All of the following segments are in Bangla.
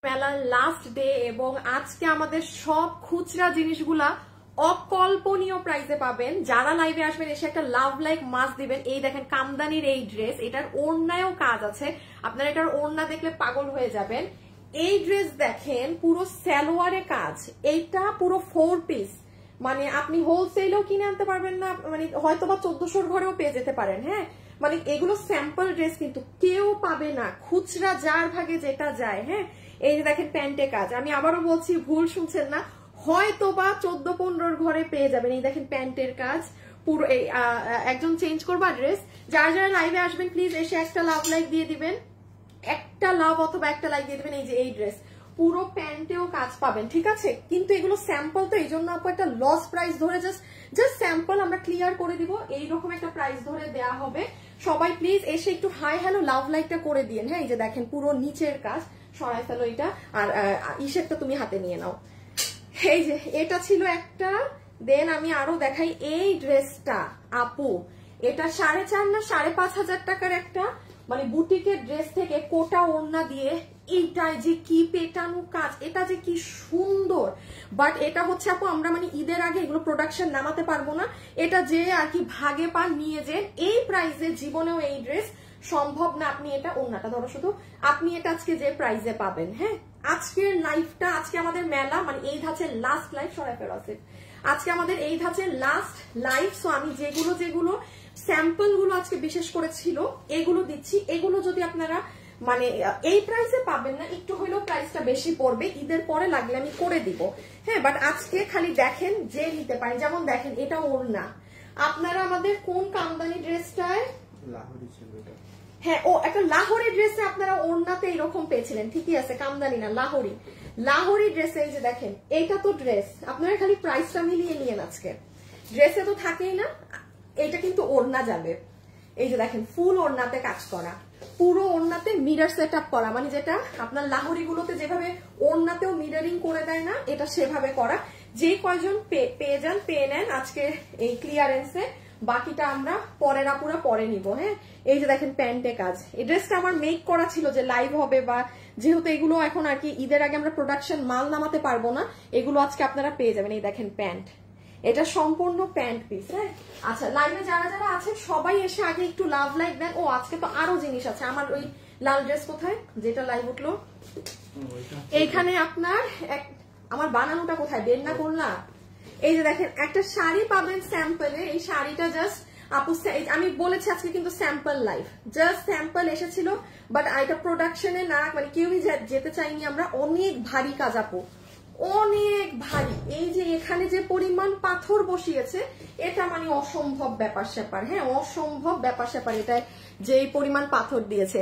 মেলার লাস্ট ডে এবং আজকে আমাদের সব খুচরা জিনিসগুলা অকল্পনীয় প্রাইসে পাবেন। যারা লাইভে আসবেন এসে একটা লাভ লাইক মাস দিবেন। এই দেখেন কামদানির এই ড্রেস, এটার ওড়নায়ও কাজ আছে, আপনারা এটার ওড়না দেখলে পাগল হয়ে যাবেন। এই ড্রেস দেখেন পুরো সালোয়ারে কাজ, এইটা পুরো 4 পিস, মানে আপনি হোলসেলেও কিনে আনতে পারবেন না, মানে হয়তো বা 1400 ঘরেও পেয়ে যেতে পারেন। হ্যাঁ, মানে এগুলো স্যাম্পল ড্রেস, কিন্তু কেউ পাবে না, খুচরা যার ভাগে যেটা যায়। হ্যাঁ, এই যে দেখেন প্যান্টে কাজ, আমি আবারও বলছি ভুল শুনছেন না, হয়তো বা 14-15 ঘরে পেয়ে যাবেন। এই দেখেন প্যান্টের কাজ পুরো। এই একজন চেঞ্জ করবা ড্রেস, যারা যারা লাইভে আসবেন প্লিজ এসে একটা লাভ লাইক দিয়ে দিবেন, একটা লাভ অথবা একটা লাইক দিয়ে দিবেন। এই যে এই ড্রেস পুরো প্যান্টেও কাজ পাবেন, ঠিক আছে? কিন্তু এগুলো স্যাম্পল, তো এই জন্য আপু একটা লস প্রাইস ধরে জাস্ট স্যাম্পল আমরা ক্লিয়ার করে দিব, এইরকম একটা প্রাইস ধরে দেয়া হবে। সবাই প্লিজ এসে একটু হাই হ্যালো লাভ লাইকটা করে দিন। হ্যাঁ, এই যে দেখেন পুরো নিচের কাজ, সরাই ফেলো এটা, আর ইসেরটা তুমি হাতে নিয়ে নাও। এই যে এটা ছিল একটা, দেন আমি আরো দেখাই এই ড্রেসটা আপু, এটা 4.5 না 5.5 টাকার একটা মানে বুটিকের ড্রেস থেকে কোটা ওড়না দিয়ে, এইটাই যে কি পেটানো কাজ, এটা যে কি সুন্দর। বাট এটা হচ্ছে আপু আমরা মানে ঈদের আগে এগুলো প্রোডাকশন নামাতে পারবো না, এটা যে আর কি ভাগে পান নিয়ে যে এই প্রাইসে জীবনেও এই ড্রেস সম্ভব না। আপনি এটা ওড়নাটা ধরো শুধু, আপনি এটা আজকে যে প্রাইসে পাবেন। হ্যাঁ, আজকের লাইফটা, আজকে আমাদের মেলা মানে এই ধাঁচের লাস্ট লাইফ, সরাই ফেরত আজকে আমাদের এই ধাঁচের লাস্ট লাইফ। সো আমি যেগুলো স্যাম্পল গুলো আজকে বিশেষ করে ছিল এগুলো দিচ্ছি, এগুলো যদি আপনারা মানে এই প্রাইসে পাবেন না, একটু হলেও প্রাইসটা বেশি পড়বে, ঈদের পরে লাগলে আমি করে দিব। হ্যাঁ, বাট আজকে খালি দেখেন যে নিতে পারেন। যেমন দেখেন এটা ওড়না, আপনারা আমাদের কোন কামদানি ড্রেসটায়, লাহোরি ছিল এটা, হ্যাঁ ও একটা লাহোরি ড্রেসে আপনারা ওড়নাতে এরকম পেয়েছিলেন, ঠিকই আছে, কামদানি না লাহোরি ড্রেসে। এই যে দেখেন এইটা তো ড্রেস, আপনারা খালি প্রাইসটা মিলিয়ে নিয়েন। আজকে ড্রেসে তো থাকেই না, এটা কিন্তু ওড়না যাবে। এই যে দেখেন ফুল ওড়নাতে কাজ করা, পুরো ওড়নাতে মিরর সেট আপ করা, মানে যেটা আপনার লাহোরি গুলোতে যেভাবে ওড়নাতেও মিররিং করে দেয় না, এটা সেভাবে করা। যে কয়জন পেয়ে যান পেয়ে নেন আজকে এই ক্লিয়ারেন্সে, বাকিটা আমরা পরের আপুরা পরে নিব। হ্যাঁ, এই যে দেখেন প্যান্টে কাজ, এই ড্রেসটা আমার মেক করা ছিল যে লাইভ হবে, বা যেহেতু এগুলো এখন আর কি ঈদের আগে আমরা প্রোডাকশন মাল নামাতে পারবো না, এগুলো আজকে আপনারা পেয়ে যাবেন। এই দেখেন প্যান্ট, এটা সম্পূর্ণ প্যান্ট পিস। হ্যাঁ, আচ্ছা লাইভে যারা যারা আছেন সবাই এসে আগে একটু লাভ লাইক দেন। ও আজকে তো আরো জিনিস আছে, আমার ওই লাল ড্রেস কোথায় যেটা লাইভ উঠলো, এইখানে আপনার আমার বানানোটা কোথায় বের না করলাম। এই যে দেখেন একটা শাড়ি পাবেন স্যাম্পলে, এই শাড়িটা জাস্ট আপু আমি বলেছি আজকে কিন্তু স্যাম্পল লাইভ, জাস্ট স্যাম্পল এসেছিল, বাট এটা প্রোডাকশনে না, মানে কেউই যেতে চাইনি আমরা। অনেক ভারী কাজ আপু, অনেক ভারী। এই যে এখানে যে পরিমাণ পাথর বসিয়েছে, এটা মানে অসম্ভব ব্যাপার স্যাপার। হ্যাঁ, অসম্ভব ব্যাপার স্যাপার, এটা যে পরিমাণ পাথর দিয়েছে।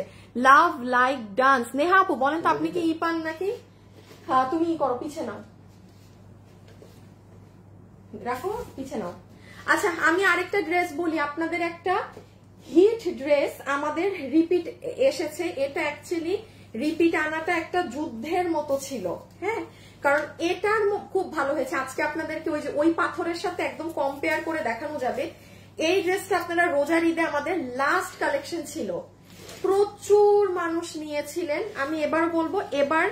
লাভ লাইক ডান্স, নেহা আপু বলেন তো আপনি কি ই পান নাকি? হ্যাঁ, তুমি ই করো, পিছে নাও, রাখো পিছে নাও। আচ্ছা আমি আরেকটা ড্রেস বলি আপনাদের, একটা হিট ড্রেস আমাদের রিপিট এসেছে। এটা অ্যাকচুয়ালি রিপিট আনাটা একটা যুদ্ধের মতো ছিল। হ্যাঁ, কারণ এটার খুব ভালো হয়েছে। আজকে আপনাদেরকে ওই পাথরের সাথে একদম কম্পেয়ার করে দেখানো যাবে। এই ড্রেসটা আপনারা রোজার ঈদে আমাদের লাস্ট কালেকশন ছিল, প্রচুর মানুষ নিয়েছিলেন। আমি এবার বলবো, এবার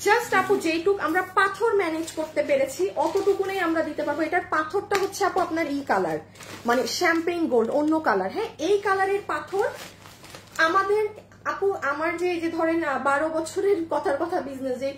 জাস্ট আপু যেটুক আমরা পাথর ম্যানেজ করতে পেরেছি অতটুকুনেই আমরা দিতে পারবো। এটার পাথরটা হচ্ছে আপু আপনার ই কালার, মানে শ্যাম্পেইন গোল্ড, অন্য কালার। হ্যাঁ, এই কালারের পাথর আমাদের আপু, আমার যে ধরেন 12 বছরের কথার কথা বিজনেস, যে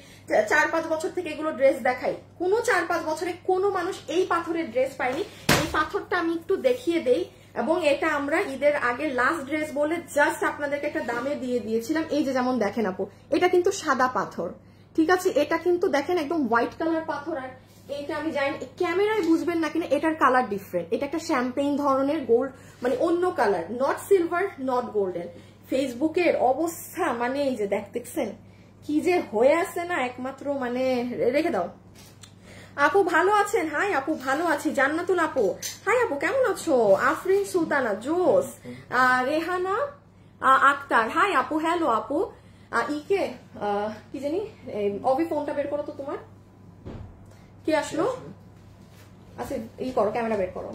4-5 বছর থেকে এগুলো ড্রেস দেখাই, কোনো 4-5 বছরে কোনো মানুষ এই পাথরের ড্রেস পায়নি। এই পাথরটা আমি একটু দেখিয়ে দেই, এবং এটা আমরা ঈদের আগে লাস্ট ড্রেস বলে জাস্ট আপনাদেরকে একটা দামে দিয়ে দিয়েছিলাম। এই যে যেমন দেখেন আপু, এটা কিন্তু সাদা পাথর, ঠিক আছে, এটা কিন্তু দেখেন একদম হোয়াইট কালার পাথর। আর এইটা আমি জানি ক্যামেরায় বুঝবেন না কিনা, এটার কালার ডিফারেন্ট, এটা একটা শ্যাম্পেইন ধরনের গোল্ড, মানে অন্য colour, not silver not golden. ফেসবুকের অবস্থা মানে এই যে দেখতেছেন কি যে হয়ে আছে না, একমাত্র মানে রেখে দাও। আপু ভালো আছেন? হাই আপু ভালো আছি। জান্নাতুল আপু হাই আপু কেমন আছো? আফরিন সুলতানা জোস, রেহানা আক্তার হাই আপু, হ্যালো আপু। ইকে কি জানি, অভি ফোনটা বের করো তো, তোমার কি আসলো? আচ্ছা ই করো, ক্যামেরা বের করো।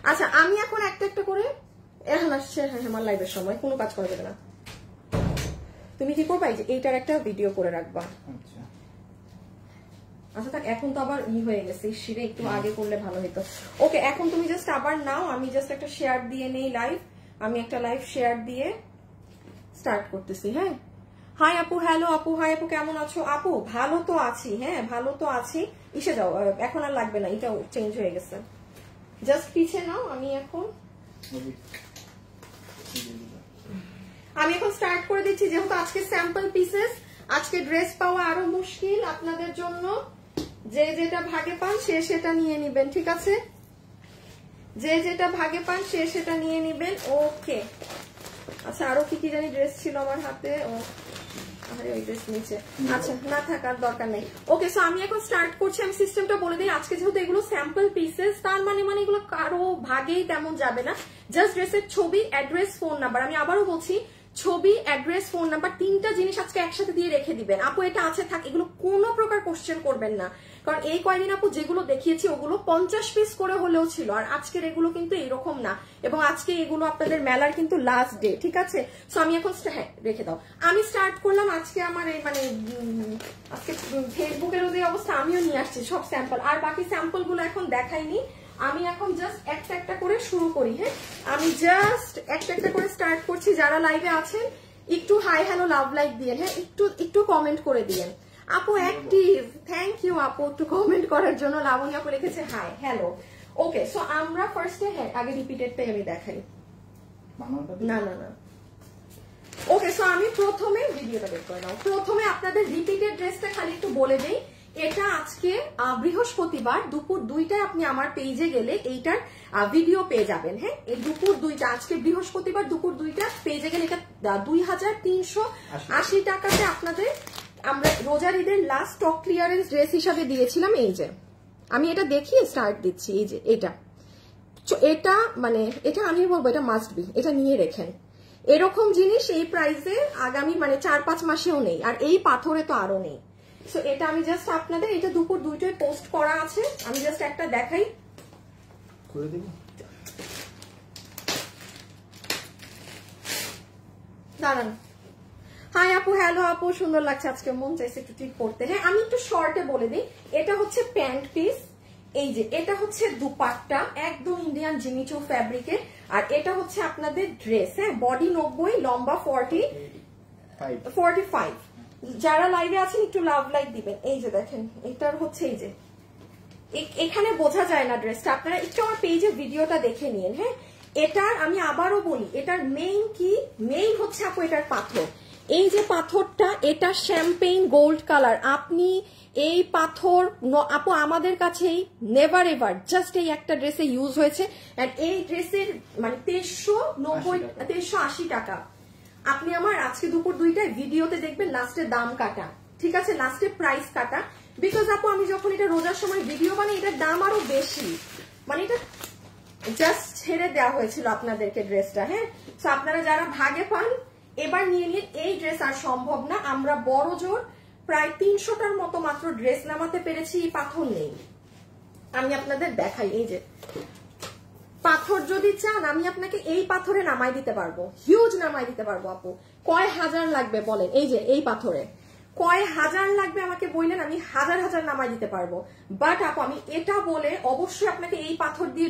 আচ্ছা আমি এখন একটা একটা করে এখন আসছে। হ্যাঁ, আমার লাইভের সময় কোনো কাজ করা যাবে না। তুমি কি করবা, এই যে এইটার একটা ভিডিও করে রাখবা। আচ্ছা থাক, এখন তো আবার হয়ে গেছে, শিরে একটু আগে করলে ভালো হতো। ওকে, এখন তুমি জাস্ট আবার নাও, আমি জাস্ট একটা শেয়ার দিয়ে নেই লাইভ, আমি একটা লাইভ শেয়ার দিয়ে স্টার্ট করতেছি। হ্যাঁ, হাই আপু, হ্যালো আপু, হাই আপু, কেমন আছো আপু? ভালো তো আছি, হ্যাঁ ভালো তো আছি। ইসে যাও, এখন আর লাগবে না, এটা চেঞ্জ হয়ে গেছে, জাস্ট পিছে নাও। আমি এখন স্টার্ট করে দিচ্ছি, যেহেতু আজকে স্যাম্পল পিসেস, আজকে ড্রেস পাওয়া আরো মুশকিল আপনাদের জন্য। যে যেটা ভাগে পান সে সেটা নিয়ে নিবেন, ঠিক আছে? যে যেটা ভাগে পান সে সেটা নিয়ে নিবেন। ওকে, আচ্ছা আরো কি কি জানি ড্রেস ছিল আমার হাতে। ও আরে ওই ড্রেস নিচে, আচ্ছা না থাকার দরকার নেই। ওকে, সো আমি এখন স্টার্ট করছি। আমি সিস্টেমটা বলে দিই, আজকে যেহেতু এগুলো স্যাম্পল পিসেস, তার মানে এগুলো কারো ভাগেই তেমন যাবে না। জাস্ট ড্রেসের ছবি, অ্যাড্রেস, ফোন নাম্বার। আমি আবারও বলছি, ছবি, অ্যাড্রেস, ফোন নাম্বার, 3টা জিনিস আজকে একসাথে দিয়ে রেখে দিবেন। আপু এটা আছে থাক, এগুলো কোনো প্রকার কোশ্চেন করবেন না, কারণ এই কয়দিন আপু যেগুলো দেখিয়েছি ওগুলো 50 পিস করে হলেও ছিল, আর আজকের এগুলো কিন্তু এরকম না। এবং আজকে এগুলো আপনাদের মেলার কিন্তু লাস্ট ডে, ঠিক আছে? সো আমি এখন হ্যাঁ রেখে দাও, আমি স্টার্ট করলাম। আজকে আমার এই আজকে ফেসবুকেরও যে অবস্থা, আমিও নিয়ে আসছি সব স্যাম্পল, আর বাকি স্যাম্পল গুলো এখন দেখাইনি। আমি এখন জাস্ট একটা একটা করে শুরু করি। হ্যাঁ, আমি জাস্ট একটা একটা করে স্টার্ট করছি। যারা লাইভে আছেন একটু হাই হ্যালো লাভ লাইক দিয়ে, হ্যাঁ একটু কমেন্ট করে দিয়েন। আপু অ্যাক্টিভ, থ্যাংক ইউ আপু একটু কমেন্ট করার জন্য। লাবণী আপু লিখেছে হাই হ্যালো। ওকে, সো আমরা ফার্স্টে হ্যাঁ আগে রিপিটেডটাই আমি দেখাই। না না না, ওকে, সো আমি প্রথমে ভিডিওটা বের করে নাও। প্রথমে আপনাদের রিপিটেড ড্রেসটা খালি একটু বলে দেই। এটা আজকে বৃহস্পতিবার দুপুর 2টায় আপনি আমার পেজে গেলে এইটার ভিডিও পেয়ে যাবেন। হ্যাঁ, এই দুপুর 2টা, আজকে বৃহস্পতিবার দুপুর 2টা পেজে গেলে এটা 2380 টাকাতে আপনাদের আমরা রোজার ঈদের লাস্ট স্টক ক্লিয়ারেন্স ড্রেস হিসাবে দিয়েছিলাম। এই যে আমি এটা দেখিয়ে স্টার্ট দিচ্ছি। এই যে এটা এটা আমি বলবো এটা মাস্ট বি, এটা নিয়ে রেখেন। এরকম জিনিস এই প্রাইসে আগামী 4-5 মাসেও নেই, আর এই পাথরে তো আরো নেই। সো এটা আমি জাস্ট আপনাদের, এটা দুপুর 2টায় পোস্ট করা আছে, আমি জাস্ট একটা দেখাই করে দেব। দাঁড়ান, হাই আপু, হ্যালো আপু, সুন্দর লাগছে আজকে, মন চাইছে একটু ঠিক করতে। হ্যাঁ, আমি একটু শর্টে বলে দিই, এটা হচ্ছে প্যান্ট পিস, এই যে এটা হচ্ছে দুপাট্টা একদম ইন্ডিয়ান জিমিচু ফ্যাব্রিকের, আর এটা হচ্ছে আপনাদের ড্রেস। হ্যাঁ, বডি 90, লম্বা 45। যারা লাইভে আছেন একটু লাভ লাইক দিবেন। এই যে দেখেন, এটার হচ্ছে এই যে এখানে বোঝা যায় না ড্রেসটা, আপনারা একটু আমার পেজে ভিডিওটা দেখে নিন। হ্যাঁ, এটার আমি আবারও বলি, এটার মেইন কি, মেইন হচ্ছে আপু এটার পাথর। এই যে পাথরটা, এটা শ্যাম্পেইন গোল্ড কালার। আপনি এই পাথর আপু আমাদের কাছেই নেভার এভার জাস্ট এই একটা ড্রেসে ইউজ হয়েছে, এন্ড এই ড্রেসের 2380 টাকা। আপনি আমার আজকে দুপুর 2টায় ভিডিওতে দেখবেন লাস্টে দাম কাটা, ঠিক আছে, লাস্টে প্রাইস কাটা। বিকজ আপু আমি যখন এটা রোজার সময় ভিডিও বানাই, এটার দাম আরো বেশি, এটা জাস্ট ছেড়ে দেওয়া হয়েছিল আপনাদেরকে ড্রেসটা। হ্যাঁ, তো আপনারা যারা ভাগে পান এবার নিয়ে নিন। এই ড্রেস আর সম্ভব না, আমরা বড় জোর প্রায় 300টার মতো মাত্র ড্রেস নামাতে পেরেছি, পাথর নেই। আমি আপনাদের দেখাই, এই যে পাথর যদি চান আমি আপনাকে এই পাথরে নামাই দিতে পারবো, হিউজ নামাই দিতে পারবো। আপু কয় হাজার লাগবে বলেন, এই যে এই পাথরে কয় হাজার লাগবে আমাকে বললেন, আমি হাজার হাজার নামাই দিতে পারবো। বাট আপু আমি এটা বলে অবশ্যই আপনাকে এই পাথর দিয়ে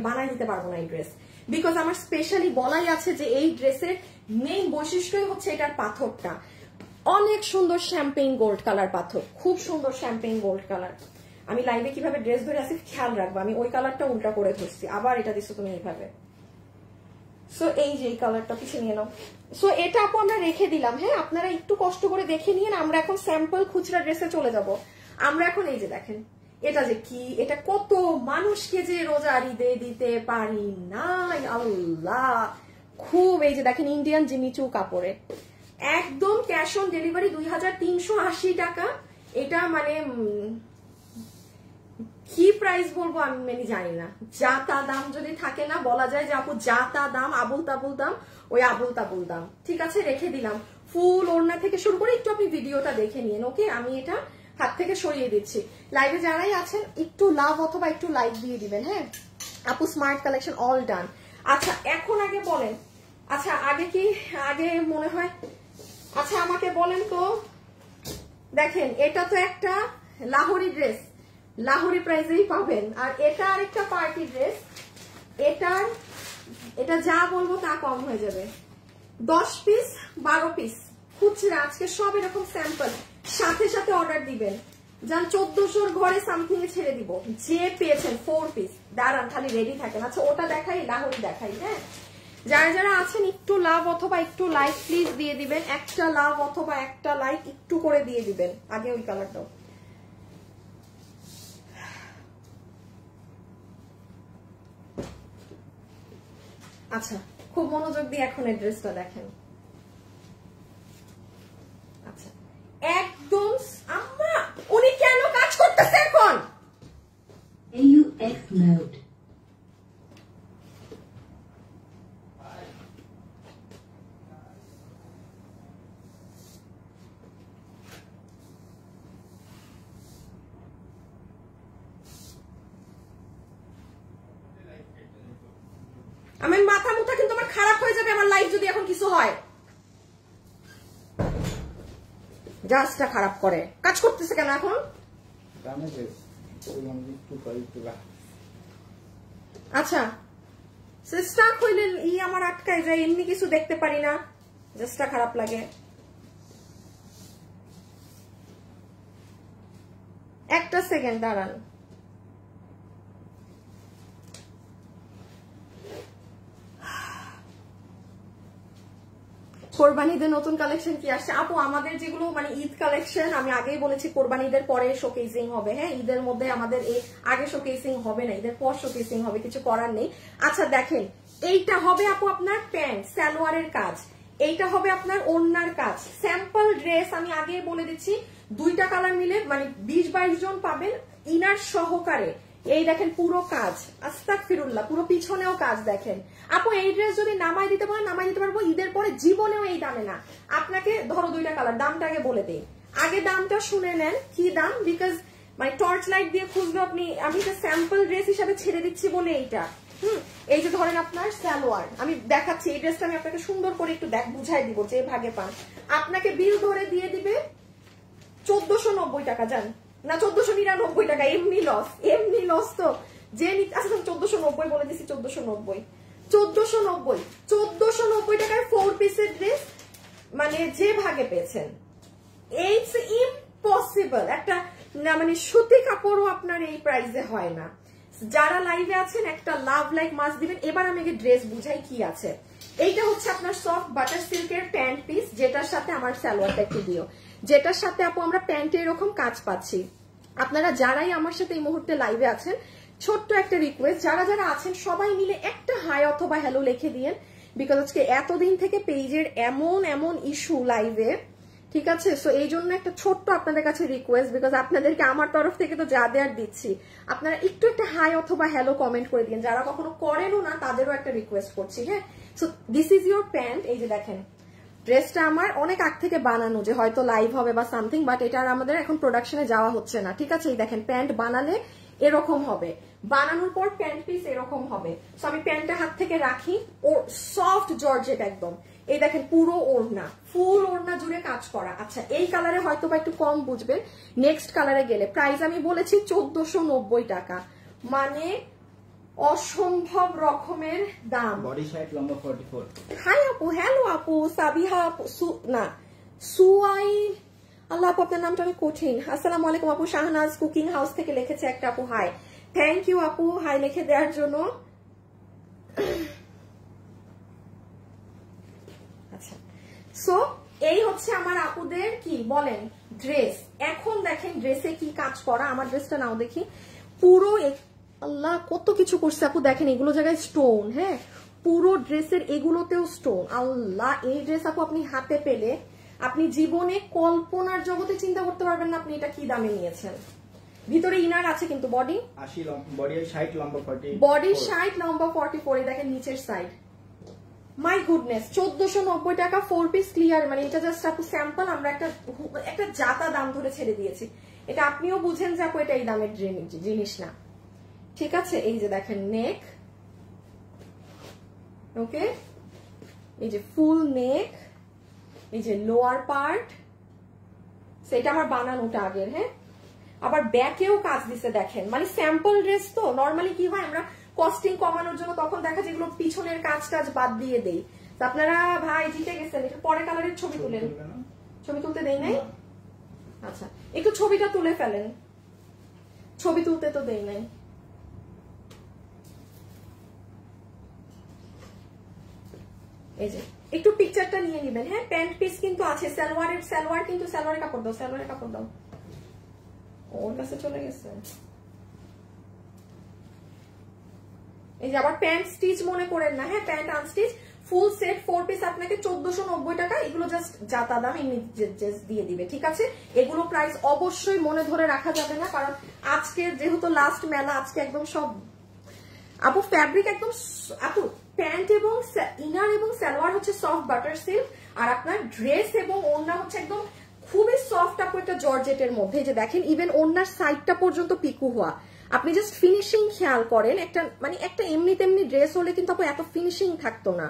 বানাই দিতে পারবো না এই ড্রেস, বিকজ আমার স্পেশালি বলাই আছে যে এই ড্রেসের মেইন বৈশিষ্ট্যই হচ্ছে এটার পাথরটা। অনেক সুন্দর শ্যাম্পেইন গোল্ড কালার পাথর, খুব সুন্দর শ্যাম্পেইন গোল্ড কালার। আমি লাইভে কিভাবে ড্রেস ধরে আসি খেয়াল রাখবো, আমি ওই কালারটা উল্টা করে ধরছি, আবার এটা দিচ্ছ তুমি এইভাবে। সো এই যে এই কালারটা পিছিয়ে নিয়ে নাও। সো এটা আপু আমরা রেখে দিলাম। হ্যাঁ, আপনারা একটু কষ্ট করে দেখে নিন। আমরা এখন স্যাম্পল খুচরা ড্রেসে চলে যাব। আমরা এখন এই যে দেখেন, এটা যে কি, এটা কত মানুষকে যে রোজার ঈদে দিতে পারি না আল্লাহ। খুব এই যে দেখেন ইন্ডিয়ান জিমিচু কাপড়ে, একদম ক্যাশ অন ডেলিভারি 2380 টাকা। এটা কি প্রাইস বলবো আমি জানি না। যা তা দাম যদি থাকে না, বলা যায় যে আপু যা তা দাম, আবুল তাবুল দাম, ওই আবুল তাবুল দাম। ঠিক আছে, রেখে দিলাম। ফুল ওড়না থেকে শুরু করে একটু আপনি ভিডিওটা দেখে নিন। ওকে, আমি এটা হাত থেকে সরিয়ে দিচ্ছি। লাইভে যারাই আছেন একটু লাভ অথবা একটু লাইক দিয়ে দিবেন। হ্যাঁ আপু, স্মার্ট কালেকশন অল ডান। আচ্ছা এখন আগে বলেন, আচ্ছা আগে মনে হয় আচ্ছা আমাকে বলেন তো, দেখেন এটা তো একটা লাহোরি ড্রেস, লাহোরি প্রাইসেই পাবেন, আর এটা আরেকটা পার্টি ড্রেস, এটা যা বলবো তা কম হয়ে যাবে। 10 পিস 12 পিস খুচরা, আজকে সব এরকম স্যাম্পল, সাথে সাথে অর্ডার দিবেন, যান 1400 ঘরে সামথিং এ ছেড়ে দিব। যে পেয়েছেন 4 পিস দাঁড়ান, খালি রেডি থাকেন। আচ্ছা ওটা দেখাই, লাহোরি দেখাই। হ্যাঁ, যারা যারা আছেন একটু লাভ অথবা একটু লাইক প্লিজ দিয়ে দিবেন, একটা লাভ অথবা একটা লাইক একটু করে দিয়ে দিবেন। আগে ওই কালারটাও, আচ্ছা খুব মনোযোগ দিয়ে এখন অ্যাড্রেসটা দেখেন। আচ্ছা একদম, আম্মা উনি কেন কাজ করতেছে এখন? AUX mode. আমার মাথা মুথা কিন্তু আমার খারাপ হয়ে যাবে আমার লাইফ যদি এখন কিছু হয়। জাস্টটা খারাপ করে, কাজ করতেছে কেন এখন? আচ্ছা স্টাক হইলে আমার আটকায় যায়, এমনি কিছু দেখতে পারি না, জাস্টটা খারাপ লাগে। একটা সেকেন্ড দাঁড়ান। কোরবানিদের নতুন কালেকশন কি আসছে আপু? আমাদের যেগুলো মানে ঈদ কালেকশন, আমি আগেই বলেছি কোরবানিদের পরে শোকেসিং হবে। হ্যাঁ, ঈদের মধ্যে আমাদের এই আগে শোকেসিং হবে না, ঈদের পর শোকেসিং হবে, কিছু করার নেই। আচ্ছা দেখেন, এইটা হবে আপু আপনার প্যান্ট সালোয়ারের কাজ, এইটা হবে আপনার ওড়নার কাজ। স্যাম্পল ড্রেস আমি আগেই বলে দিচ্ছি, 2টা কালার মিলে মানে 20-22 জন পাবেন ইনার সহকারে। এই দেখেন পুরো কাজ, আস্তাগফিরুল্লাহ, পুরো পিছনেও কাজ দেখেন। আপু এই ড্রেস যদি নামাই দিতে পারেন নামাই দিতে পারবো, ঈদের পরে জীবনেও এই দামে না। আপনাকে ধরো 2টা কালার, দামটা আগে বলে দেই, আগে দামটা শুনে নেন কি দাম, বিকজ মানে টর্চ লাইট দিয়ে খুঁজলো আপনি, আমি এটা স্যাম্পল ড্রেস হিসাবে ছেড়ে দিচ্ছি বলে এইটা। এই যে ধরেন আপনার সালোয়ার আমি দেখাচ্ছি, এই ড্রেসটা আমি আপনাকে সুন্দর করে একটু বুঝাই দিব যে ভাগে পান। আপনাকে বিল ধরে দিয়ে দিবে 1490 টাকা, জান না 1499 টাকা, এমনি লস তো যে আচ্ছা 1490 বলে দিছি, 1490 টাকায় 4 পিসের ড্রেস, মানে যে ভাগে পেয়েছেন। ইটস ইম্পসিবল, একটা না মানে সুতি কাপড়ও আপনার এই প্রাইসে হয় না। যারা লাইভে আছেন একটা লাভ লাইক মাস্ক দিবেন। এবার আমি ড্রেস বুঝাই কি আছে। এইটা হচ্ছে আপনার সফট বাটার সিল্কের প্যান্ট পিস, যেটার সাথে আমার সালোয়ারটা একটু দিও, যেটার সাথে আপু আমরা প্যান্টে এরকম কাজ পাচ্ছি। আপনারা যারাই আমার সাথে এই মুহূর্তে লাইভে আছেন, ছোট্ট একটা রিকোয়েস্ট, যারা যারা আছেন সবাই মিলে একটা হাই অথবা হ্যালো লিখে দিয়েন, বিকজ আজকে এতদিন থেকে পেজের এমন ইস্যু লাইভে, ঠিক আছে? সো এই জন্য একটা ছোট্ট আপনাদের কাছে রিকোয়েস্ট, বিকজ আপনাদেরকে আমার তরফ থেকে তো যা দেওয়ার দিচ্ছি, আপনারা একটু একটা হাই অথবা হ্যালো কমেন্ট করে দিন, যারা কখনো করেনও না তাদেরও একটা রিকোয়েস্ট করছি। হ্যাঁ, so this is your pant. এই যে দেখেন ড্রেসটা আমার অনেক আগ থেকে বানানো, যে হয়তো লাইভ হবে বা সামথিং, বাট এটা আমাদের এখন প্রোডাকশনে যাওয়া হচ্ছে না, ঠিক আছে? এই দেখেন প্যান্ট বানালে এরকম হবে, বানানোর পর প্যান্ট পিস এরকম হবে। সো আমি প্যান্টটা হাত থেকে রাখি, ও সফট জর্জেট একদম। এই দেখেন পুরো ওড়না, ফুল ওড়না জুড়ে কাজ করা। আচ্ছা এই কালারে হয়তো বা একটু কম বুঝবেন, নেক্সট কালারে গেলে প্রাইস আমি বলেছি 1490 টাকা, মানে অসম্ভব রকমের দাম। বডি সাইজ লম্বা 44। হাই আপু, হ্যালো আপু, সাবিহা আপু, না সুয়াই, আল্লাহ আপু আপনার নামটা অনেক কঠিন। আসসালামু আলাইকুম আপু, শাহনাজ কুকিং হাউস থেকে লিখেছে একটা আপু, হাই, থ্যাংক ইউ আপু হাই লিখে দেওয়ার জন্য। আচ্ছা সো এই হচ্ছে আমার আপুদের কি বলেন ড্রেস। এখন দেখেন ড্রেসে কি কাজ করা, আমার ড্রেসটা নাও দেখি, পুরো আল্লাহ কত কিছু করছে আপু, দেখেন এগুলো জায়গায় স্টোন। হ্যাঁ, পুরো ড্রেসের এগুলোতেও স্টোন। আল্লাহ, এই ড্রেস আপু আপনি হাতে পেলে আপনি জীবনে কল্পনার জগতে চিন্তা করতে পারবেন না আপনি এটা কি দামে নিয়েছেন। ভিতরে ইনার আছে কিন্তু বডি 80 বডি 60 লম্বা 40, বডি 60 লম্বা 44। দেখেন নিচের সাইড, মাই গুডনেস, 1490 টাকা 4 পিস ক্লিয়ার। মানে এটা জাস্ট আপু স্যাম্পল, আমরা একটা জাতা দাম ধরে ছেড়ে দিয়েছি। এটা আপনিও বুঝেন যে আপু এটা এই দামের জিনিস না, ঠিক আছে? এই যে দেখেন নেক, ওকে, এই যে ফুল নেক, এই যে লোয়ার পার্ট, সেটা আমার বানানোটা আগের। হ্যাঁ, আবার ব্যাকেও কাজ দিছে দেখেন, মানে স্যাম্পল ড্রেস তো নরমালি কি হয় আমরা কস্টিং কমানোর জন্য তখন দেখা যেগুলো পিছনের কাজ টাজ বাদ দিয়ে দেই। তো আপনারা ভাই জিতে গেছেন, একটু পরে কালারের ছবি তুলেন। ছবি তুলতে দেই নাই? আচ্ছা, একটু ছবিটা তুলে ফেলেন। ছবি তুলতে তো দেই নাই। এই যে একটু পিকচারটা নিয়ে নিবেন। হ্যাঁ, প্যান্ট পিস কিন্তু আছে, সালোয়ার কিন্তু সালোয়ারের কাপড় দাও, সালোয়ারের কাপড় দাও। ওর কাছে চলে গেছে। এই যে আবার প্যান্ট স্টিচ মনে করেন না, হ্যাঁ pant unstitch full set 4 piece আপনাকে 1490 টাকা। এগুলো জাস্ট যাতা দাম জাস্ট দিয়ে দিবে, ঠিক আছে? এগুলো প্রাইস অবশ্যই মনে ধরে রাখা যাবে না, কারণ আজকে যেহেতু লাস্ট মেলা, আজকে একদম সব আপু ফ্যাব্রিক একদম আপু প্যান্ট এবং ইনার এবং সালোয়ার হচ্ছে সফট বাটার সিল্ক, আর আপনার ড্রেস এবং ওড়না হচ্ছে একদম খুবই সফট আপু একটা জর্জেটের মধ্যে। যে দেখেন ইভেন ওড়নার সাইডটা পর্যন্ত পিকু হওয়া। আপনি জাস্ট ফিনিশিং খেয়াল করেন, একটা মানে একটা এমনি তেমনি ড্রেস হলে কিন্তু আপু এত ফিনিশিং থাকতো না।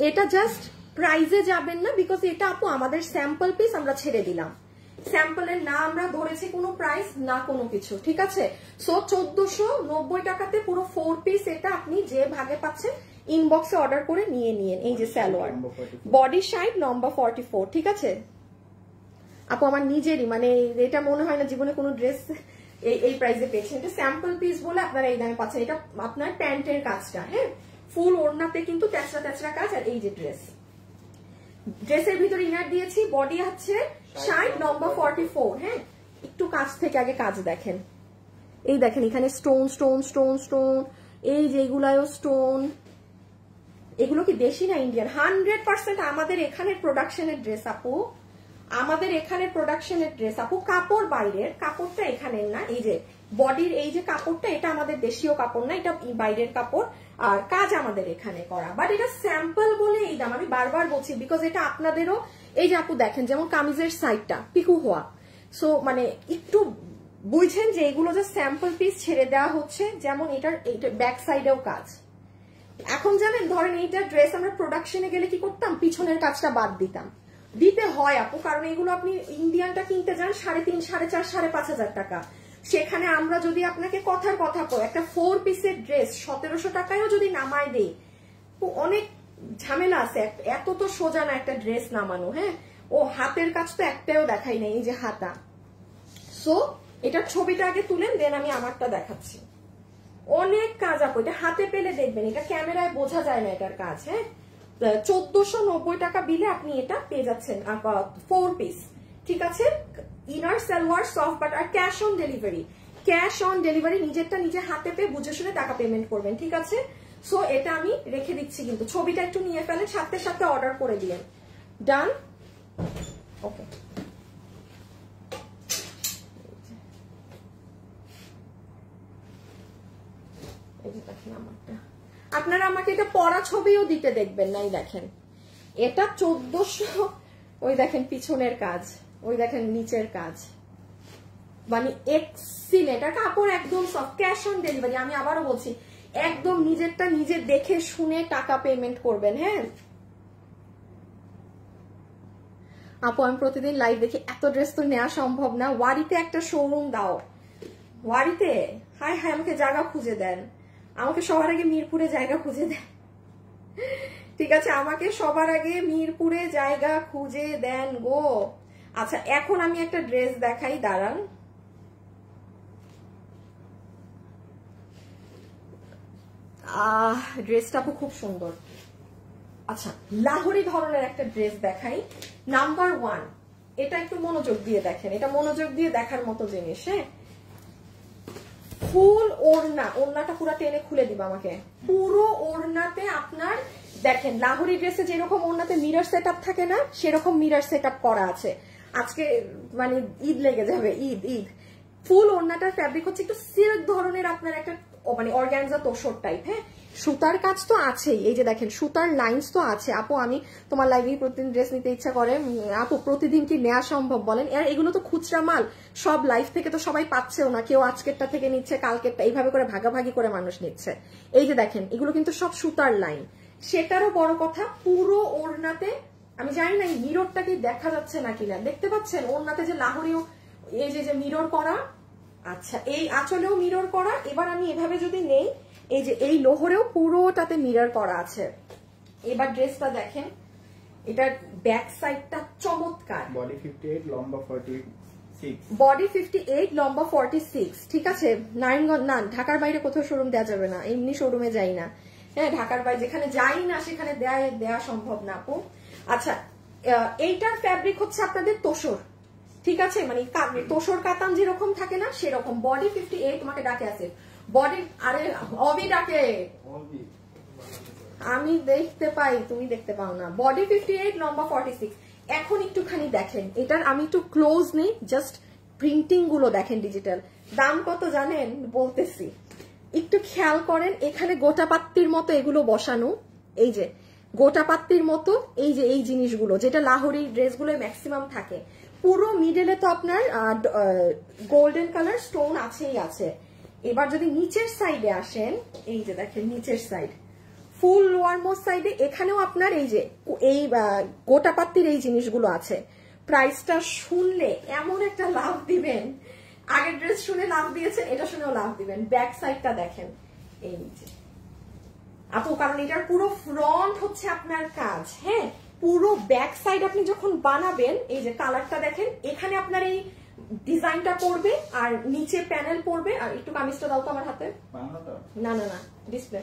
এটা জাস্ট প্রাইজে যাবেন না, বিকজ এটা আপু আমাদের স্যাম্পল পিস আমরা ছেড়ে দিলাম। স্যাম্পলের না আমরা ধরেছি কোনো প্রাইস না কোনো কিছু, ঠিক আছে? সো 1490 টাকাতে পুরো 4 পিস এটা আপনি যে ভাগে পাচ্ছেন ইনবক্সে অর্ডার করে নিয়ে নিন। এই যে সালোয়ার, বডি সাইড নম্বর 44, ঠিক আছে আপু? আমার নিজেরই মানে এটা মনে হয় না জীবনে কোনো ড্রেস এই প্রাইসে পেয়েছেন। এটা স্যাম্পল পিস বলে আপনারা এই দামে পাচ্ছেন। এটা আপনার প্যান্টের কাজটা, হ্যাঁ ফুল ওড়নাতে কিন্তু তেচরা তেচরা কাজ। আর এই যে ড্রেসের ভিতরে ইনার দিয়েছি, বডি হচ্ছে 60 নম্বর 44। হ্যাঁ, একটু কাছ থেকে আগে কাজ দেখেন। এই দেখেন এখানে স্টোন স্টোন স্টোন স্টোন, এই যে এগুলায়ও স্টোন। এগুলো কি দেশি না ইন্ডিয়ান? 100% আমাদের এখানে প্রোডাকশনের ড্রেস আপু, আমাদের এখানে প্রোডাকশনের ড্রেস আপু। কাপড় বাইরের, কাপড়টা এখানের না। এই যে বডির এই যে কাপড়টা, এটা আমাদের দেশীয় কাপড় না, এটা বাইরের কাপড়। আর কাজ আমাদের এখানে করা, বাট এটা স্যাম্পল বলে এই দাম। আমি বারবার বলছি বিকজ এটা আপনাদেরও। এই যে আপু দেখেন যেমন কামিজের সাইডটা পিকু হওয়া, সো মানে একটু বুঝছেন যে এগুলো যে স্যাম্পল পিস ছেড়ে দেওয়া হচ্ছে। যেমন এটার ব্যাক সাইডেও কাজ। এখন জানেন ধরেন এইটা ড্রেস আমরা প্রোডাকশনে গেলে কি করতাম, পিছনের কাজটা বাদ দিতাম। দিতে হয় আপু, কারণ এগুলো আপনি ইন্ডিয়ানটা কিনতে যান 3,500, 4,500, 5,500 টাকা। সেখানে আমরা যদি আপনাকে কথার কথা কই একটা 4 পিসের ড্রেস 1700 টাকায়ও যদি নামায় দেই, অনেক ঝামেলা আছে। এত তো সোজা না একটা ড্রেস নামানো। হ্যাঁ, ও হাতের কাজ তো একটাও দেখাই নাই, এই যে হাতা। সো এটার ছবিটা আগে তুলেন, দেন আমি আমারটা দেখাচ্ছি। অনেক কাজ আপু, এটা হাতে পেলে দেখবেন, এটা ক্যামেরায় বোঝা যায় না এটার কাজ। হ্যাঁ, 1490 টাকা বিলে আপনি এটা পেয়ে যাচ্ছেন 4 পিস, ঠিক আছে? ইনার সালোয়ার সফট বাট, আর cash on delivery. Cash on delivery নিজেরটা নিজে হাতে পেয়ে বুঝে শুনে টাকা পেমেন্ট করবেন, ঠিক আছে? সো এটা আমি রেখে দিচ্ছি, কিন্তু ছবিটা একটু নিয়ে ফেলেন, সাথে সাথে অর্ডার করে দিলেন। ডান, ওকে। আপনারা আমাকে এটা পরা ছবিও দিতে দেখবেন না। এই দেখেন এটা 1400, ওই দেখেন পিছনের কাজ, ওই দেখেন নিচের কাজ, মানে এক্সিলেন্ট। আর কাপড় একদম সফট। ক্যাশ অন ডেলিভারি, আমি আবারও বলছি, একদম নিজেরটা নিজে দেখে শুনে টাকা পেমেন্ট করবেন। হ্যাঁ আপু, আমি প্রতিদিন লাইভ দেখি, এত ড্রেস তো নেওয়া সম্ভব না। ওয়ারিতে একটা শোরুম দাও, ওয়ারিতে। হাই হাই, আমাকে জায়গা খুঁজে দেন, আমাকে সবার আগে মিরপুরে জায়গা খুঁজে দেন, ঠিক আছে? আমাকে সবার আগে মিরপুরে জায়গা খুঁজে দেন গো। আচ্ছা, এখন আমি একটা ড্রেস দেখাই, দাঁড়ান। ড্রেসটা খুব সুন্দর। আচ্ছা, লাহোরি ধরনের একটা ড্রেস দেখাই, নাম্বার 1। এটা একটু মনোযোগ দিয়ে দেখেন, এটা মনোযোগ দিয়ে দেখার মতো জিনিস। হ্যাঁ, ফুল ওড়না, ওড়নাটা পুরো টেনে খুলে দিবা আমাকে। পুরো ওড়নাতে আপনার দেখেন লাহোরি ড্রেসে যেরকম ওড়নাতে মিরর সেটআপ থাকে না, সেরকম মিরর সেটআপ করা আছে। আজকে মানে ঈদ লেগে যাবে, ঈদ ঈদ। ফুল ওড়নাটার ফ্যাব্রিক হচ্ছে একটু সিল্ক ধরনের, আপনার একটা মানে অর্গানজা তোষর টাইপ। হ্যাঁ, সুতার কাজ তো আছেই, এই যে দেখেন সুতার লাইন্স তো আছে। আপু, আমি তোমার লাইভে প্রতিদিন ড্রেস নিতে ইচ্ছা করে আপু, প্রতিদিন কি নেওয়া সম্ভব বলেন? এগুলো তো খুচরা মাল, সব লাইভ থেকে তো সবাই পাচ্ছেও না। কেউ আজকেরটা থেকে নিচ্ছে, কালকেরটা, এইভাবে করে ভাগাভাগি করে মানুষ নিচ্ছে। এই যে দেখেন এগুলো কিন্তু সব সুতার লাইন। সেটারও বড় কথা, পুরো ওড়নাতে আমি জানি না এই মিররটা কি দেখা যাচ্ছে নাকি না, দেখতে পাচ্ছেন ওড়নাতে যে লাহোরিও এই যে মিরর করা, আচ্ছা এই আঁচলেও মিরর করা। এবার আমি এভাবে যদি নেই, এই যে এই লোহরেও পুরোটাতে মিরর করা আছে। এবার ড্রেসটা দেখেন, এটার ব্যাক সাইডটা চমৎকার। বডি 58, লম্বা 46। বডি 58, লম্বা 46। ঠিক আছে, নারায়ণগঞ্জ না, ঢাকার বাইরে কোথাও শোরুম দেওয়া যাবে না, এমনি শোরুমে যাই না। হ্যাঁ, ঢাকার বাইরে যেখানে যাই না সেখানে দেয়া সম্ভব না আপু। আচ্ছা, এইটার ফ্যাব্রিক হচ্ছে আপনাদের তোসর, ঠিক আছে, মানে তোসর কাতান যেরকম থাকে না সেরকম। বডি 58, তোমাকে ডাকে আছে বডি, আরে অবি ডাকে, আমি দেখতে পাই তুমি দেখতে পাও না। বডি 58, লম্বা 46। এখন একটুখানি দেখেন, এটার আমি একটু ক্লোজ নেই, জাস্ট প্রিন্টিং গুলো দেখেন ডিজিটাল। দাম কত জানেন, বলতেছি, একটু খেয়াল করেন। এখানে গোটাপাত্তির মতো এগুলো বসানো, এই যে গোটাপাত্তির মতো এই যে এই জিনিসগুলো, যেটা লাহোরি ড্রেসগুলো ম্যাক্সিমাম থাকে। পুরো মিডলে তো আপনার গোল্ডেন কালার স্টোন আছেই আছে। এবার যদি নিচের সাইডে আসেন, এই যে দেখেন নিচের সাইড, ফুল লোয়ার মোস্ট সাইডে এখানেও আপনার এই যে এই গোটাপাত্তির এই জিনিসগুলো আছে। প্রাইসটা শুনলে এমন একটা লাভ দিবেন, আগের ড্রেস শুনে লাভ দিয়েছেন, এটা শুনেও লাভ দিবেন। ব্যাক সাইডটা দেখেন, এই যে আপু, কারণ এটার পুরো ফ্রন্ট হচ্ছে আপনার কাজ, হ্যাঁ, পুরো ব্যাক সাইড আপনি যখন বানাবেন, এই যে কালারটা দেখেন, এখানে আপনার এই ডিজাইনটা পড়বে আর নিচে প্যানেল পড়বে। আর একটু কামিজটা দাও তো আমার হাতে, না না না ডিসপ্লে।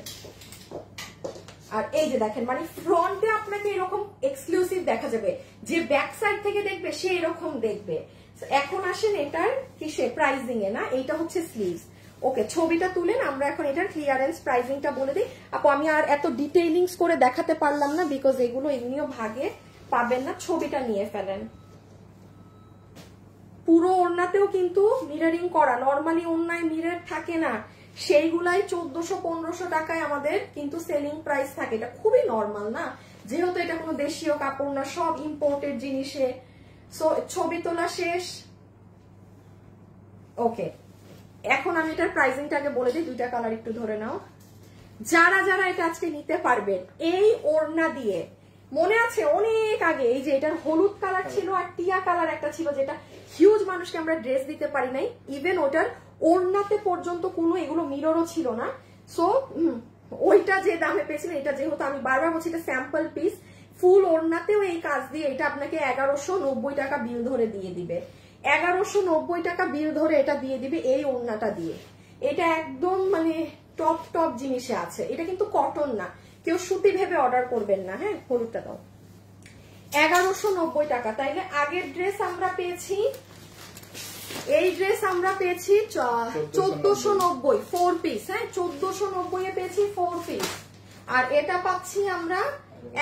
আর এই যে দেখেন, মানে ফ্রন্টে আপনাকে এরকম এক্সক্লুসিভ দেখা যাবে, যে ব্যাক সাইড থেকে দেখবে সে এরকম দেখবে। এখন আসেন এটার কিসে, প্রাইজিং এ না, এইটা হচ্ছে স্লিভস। ওকে, ছবিটা তুলেন, আমরা এখন এটার ক্লিয়ারেন্স প্রাইজিংটা বলে দিই। আপু আমি আর এত ডিটেইলিংস করে দেখাতে পারলাম না, বিকজ এগুলো এমনিও ভাগে পাবেন না, ছবিটা নিয়ে ফেলেন। পুরো ওড়নাতেও কিন্তু মিররিং করা, নর্মালি ওড়নায় মিরর থাকে না, সেইগুলাই 1400-1500 টাকায় আমাদের কিন্তু সেলিং প্রাইস থাকে। এটা খুবই নর্মাল না, যেহেতু এটা কোনো দেশীয় কাপড় না, সব ইম্পোর্টেড জিনিসে। সো ছবি তোলা শেষ, ওকে। এখন আমি এটার প্রাইসিংটাকে বলে দিই, দুইটা কালার একটু ধরে নাও। যারা যারা এটা আজকে নিতে পারবেন এই ওড়না দিয়ে, মনে আছে অনেক আগে এই যে এটার হলুদ কালার ছিল আর টিয়া কালার একটা ছিল, যেটা হিউজ মানুষকে আমরা ড্রেস দিতে পারি নাই, ইভেন ওটার ওড়নাতে পর্যন্ত কোনো এগুলো মিররও ছিল না। সো ওইটা যে দামে পেয়েছিলেন, এটা যেহেতু আমি বারবার বলছি এটা স্যাম্পল পিস, ফুল ওড়নাতেও এই কাজ দিয়ে এটা আপনাকে 1190 টাকা বিল ধরে দিয়ে দিবে। 1190 টাকা বিল ধরে এটা দিয়ে দিবে এই ওড়নাটা দিয়ে। এটা একদম মানে টপ টপ জিনিসে আছে, এটা কিন্তু কটন না, কেউ সুতি ভেবে অর্ডার করবেন না। হ্যাঁ, হলুদটা দাও। 1190 টাকা। তাইলে আগের ড্রেস আমরা পেয়েছি, এই ড্রেস আমরা পেয়েছি 1490 4 পিস। হ্যাঁ, 1490 এ পেয়েছি 4 পিস। আর এটা পাচ্ছি আমরা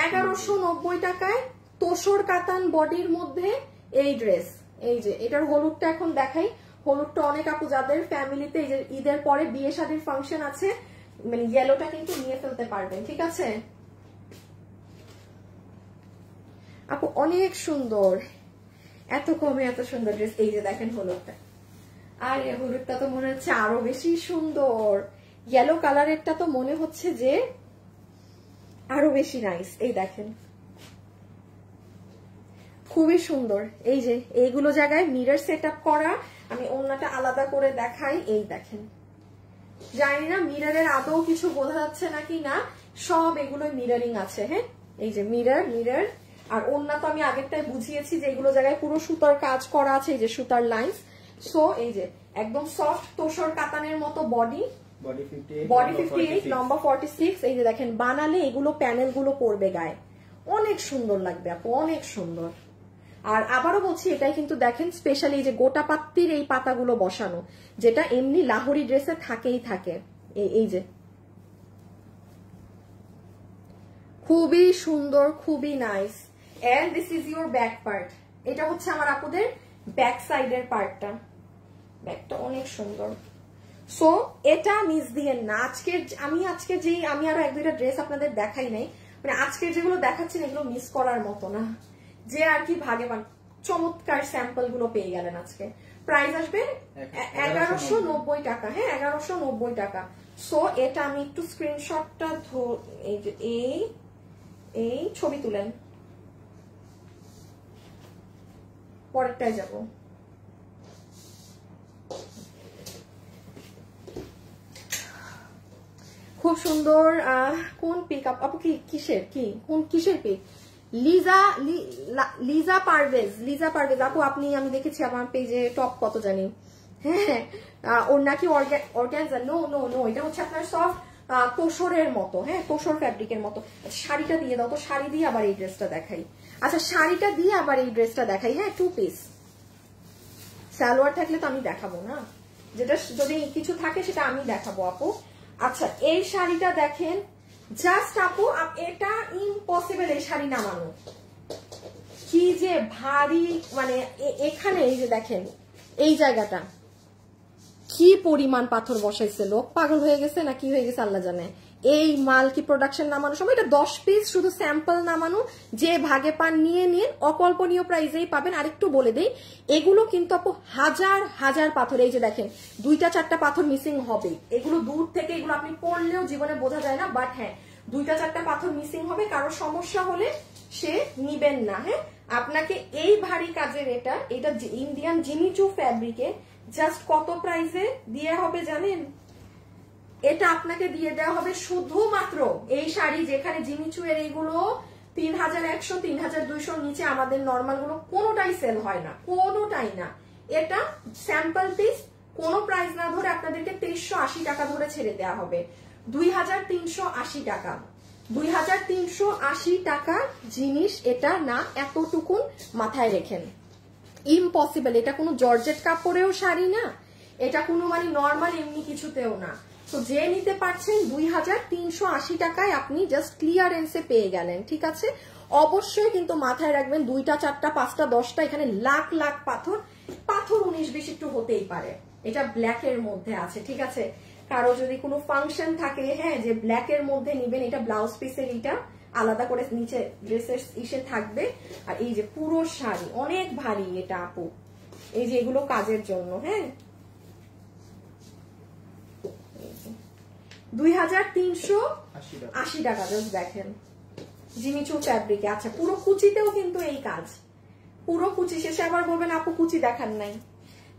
1190 টাকায় তোসর কাতান বডির মধ্যে এই ড্রেস। এই যে এটার হলুদটা এখন দেখাই। হলুদটা অনেক আপু যাদের ফ্যামিলিতে এই যে ঈদের পরে বিয়ে শাদীর ফাংশন আছে, মানে ইয়েলোটা কিন্তু নিয়ে ফেলতে পারবেন, ঠিক আছে আপু, অনেক সুন্দর, এত কমে এত সুন্দর ড্রেস। এই যে দেখেন হলুদটা, আর এই হলুদটা তো মনে হচ্ছে আরো বেশি সুন্দর, ইয়েলো কালারেরটা তো মনে হচ্ছে যে আরো বেশি নাইস। এই দেখেন খুবই সুন্দর। এই যে এইগুলো জায়গায় মিরর সেট আপ করা, আমি ওড়নাটা আলাদা করে দেখাই। এই দেখেন, জানি না মিররের আদৌ কিছু বোঝা যাচ্ছে নাকি না, সব এগুলো মিররিং আছে। হ্যাঁ, এই যে মিরর মিরর। আর ওড়না তো আমি আগেরটাই বুঝিয়েছি যে এগুলো জায়গায় পুরো সুতার কাজ করা আছে, এই যে সুতার লাইন্স। সো এই যে একদম সফট তোসর কাতানের মতো বডি, বডি 58, লম্বা 46। এই যে দেখেন বানালে এগুলো প্যানেল গুলো পড়বে গায়ে, অনেক সুন্দর লাগবে আপু, অনেক সুন্দর। আর আবারও বলছি, এটাই কিন্তু দেখেন স্পেশালি এই যে গোটা পাত্তির এই পাতাগুলো বসানো, যেটা এমনি লাহোরি ড্রেসে থাকেই থাকে। এই যে খুবই সুন্দর, খুবই nice. And this is your back part. এটা হচ্ছে আমার আপুদের ব্যাক সাইডের পার্টটা, ব্যাকটা অনেক সুন্দর। সো এটা মিস দিয়েন না। আজকে যেই আমি আরো 1-2টা ড্রেস আপনাদের দেখাই নাই, মানে আজকের যেগুলো দেখাচ্ছি এগুলো মিস করার মতো না, যে আর কি ভাগ্যবান, চমৎকার স্যাম্পল গুলো পেয়ে গেলেন আজকে। প্রাইস আসবে 1190 টাকা। হ্যাঁ, 1190 টাকা। সো এটা আমি একটু স্ক্রিনশটটা এই যে এই ছবি তুলেন, পরেরটায় যাব। খুব সুন্দর। কোন পিক আপু? কিসের কিসের পিক? লিজা পারভেজ আপু, আপনি, আমি দেখেছি আমার পেজে টপ কত জানি। হ্যাঁ, ওর নাকি অর্গানজা। নো, এটা হচ্ছে আপনার সফট তোষরের মতো, হ্যাঁ, তোষর ফ্যাব্রিকের মতো। শাড়িটা দিয়ে দাও তো, শাড়ি দিয়ে আবার এই ড্রেসটা দেখাই। আচ্ছা, শাড়িটা দিয়ে আবার এই ড্রেসটা দেখাই। হ্যাঁ, 2 পিস। সালোয়ার থাকলে তো আমি দেখাবো না, যেটা যদি কিছু থাকে সেটা আমি দেখাবো আপু। আচ্ছা, এই শাড়িটা দেখেন, জাস্ট আপু এটা ইম্পসিবল এই শাড়ি নামানো। কি যে ভারী, মানে এখানে এই যে দেখেন এই জায়গাটা কি পরিমাণ পাথর বসাইছে, লোক পাগল হয়ে গেছে না কি হয়ে গেছে আল্লাহ জানে। এই মাল কি প্রোডাকশন নামানোর সময় এটা 10 পিস শুধু স্যাম্পল নামানো, যে ভাগে পান নিয়ে নিন, অকল্পনীয় প্রাইসেই পাবেন। আরেকটু বলে দেই, এগুলো কিন্তু আপু হাজার হাজার পাথর, এই যে দেখেন 2-4টা পাথর মিসিং হবে। এগুলো দূর থেকে এগুলো আপনি পড়লেও জীবনে বোঝা যায় না, বাট হ্যাঁ 2-4টা পাথর মিসিং হবে। কারো সমস্যা হলে সে নিবেন না। হ্যাঁ, আপনাকে এই ভারী কাজের এটা ইন্ডিয়ান জিমিচু ফ্যাব্রিকে জাস্ট কত প্রাইসে দিয়ে হবে জানেন? এটা আপনাকে দিয়ে দেওয়া হবে শুধুমাত্র এই শাড়ি, যেখানে জিমিচু এর এইগুলো 3100 3200 নিচে আমাদের নর্মাল গুলো কোনোটাই সেল হয় না, কোনোটাই না। এটা স্যাম্পল পিস, কোনো প্রাইস না ধরে আপনাদেরকে 2380 টাকা ধরে ছেড়ে দেওয়া হবে। 2380 টাকা, 2380 টাকা জিনিস এটা না, এতটুকুন মাথায় রেখেন। ইম্পসিবল, এটা কোনো জর্জেট কাপড়েও শাড়ি না, এটা কোনো মানে নর্মাল এমনি কিছুতেও না। তো যে নিতে পারছেন 2380 টাকায় আপনি জাস্ট ক্লিয়ারেন্সে পেয়ে গেলেন, ঠিক আছে? অবশ্যই কিন্তু মাথায় রাখবেন 2টা 4টা 5টা 10টা, এখানে লাখ লাখ পাথর 19-20 একটু হতেই পারে। এটা ব্ল্যাকের মধ্যে আছে, ঠিক আছে? কারো যদি কোনো ফাংশন থাকে, হ্যাঁ, যে ব্ল্যাকের মধ্যে নিবেন, এটা ব্লাউজ পিসের, এটা আলাদা করে নিচে ড্রেসের ইসে থাকবে। আর এই যে পুরো শাড়ি অনেক ভারী এটা আপু, এই যে এগুলো কাজের জন্য। হ্যাঁ, 2380 টাকা জাস্ট দেখেন জিমিচু ফ্যাব্রিকে। আচ্ছা, পুরো কুচিতেও কিন্তু এই কাজ, পুরো কুচি। শেষে আবার বলবেন আপু কুচি দেখান নাই।